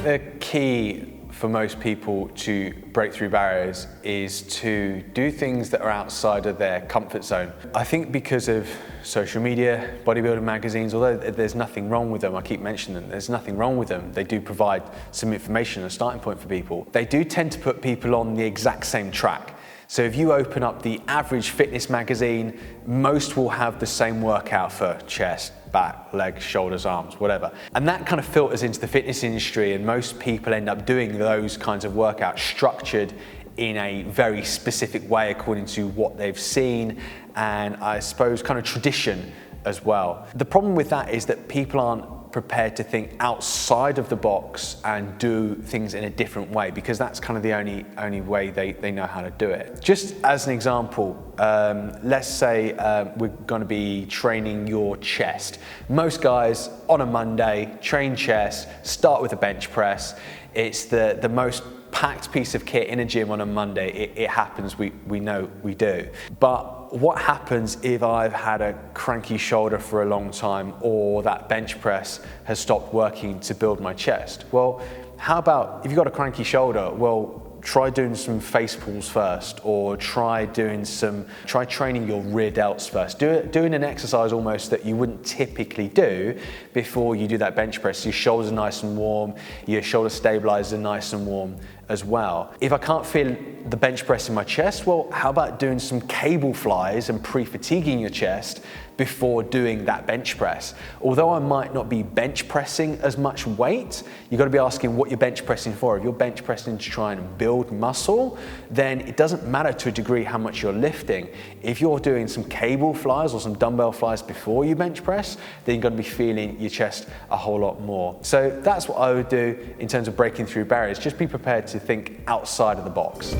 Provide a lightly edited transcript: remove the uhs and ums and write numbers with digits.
the key for most people to break through barriers is to do things that are outside of their comfort zone. I think because of social media, bodybuilding magazines, although there's nothing wrong with them, I keep mentioning them, there's nothing wrong with them. They do provide some information, a starting point for people. They do tend to put people on the exact same track. So if you open up the average fitness magazine, most will have the same workout for chest, back, legs, shoulders, arms, whatever. And that kind of filters into the fitness industry, and most people end up doing those kinds of workouts structured in a very specific way according to what they've seen and I suppose kind of tradition as well. The problem with that is that people aren't prepared to think outside of the box and do things in a different way, because that's kind of the only way they know how to do it. Just as an example, let's say we're going to be training your chest. Most guys on a Monday train chest, start with a bench press. It's the most packed piece of kit in a gym on a Monday. It happens, we know we do. But what happens if I've had a cranky shoulder for a long time, or that bench press has stopped working to build my chest? Well, how about if you've got a cranky shoulder, well, try doing some face pulls first, or try training your rear delts first. Doing an exercise almost that you wouldn't typically do before you do that bench press. Your shoulders are nice and warm, your shoulder stabilizers are nice and warm as well. If I can't feel the bench press in my chest, well, how about doing some cable flies and pre-fatiguing your chest before doing that bench press? Although I might not be bench pressing as much weight, you've got to be asking what you're bench pressing for. If you're bench pressing to try and build muscle, then it doesn't matter to a degree how much you're lifting. If you're doing some cable flies or some dumbbell flies before you bench press, then you're going to be feeling your chest a whole lot more. So that's what I would do in terms of breaking through barriers. Just be prepared to think outside of the box.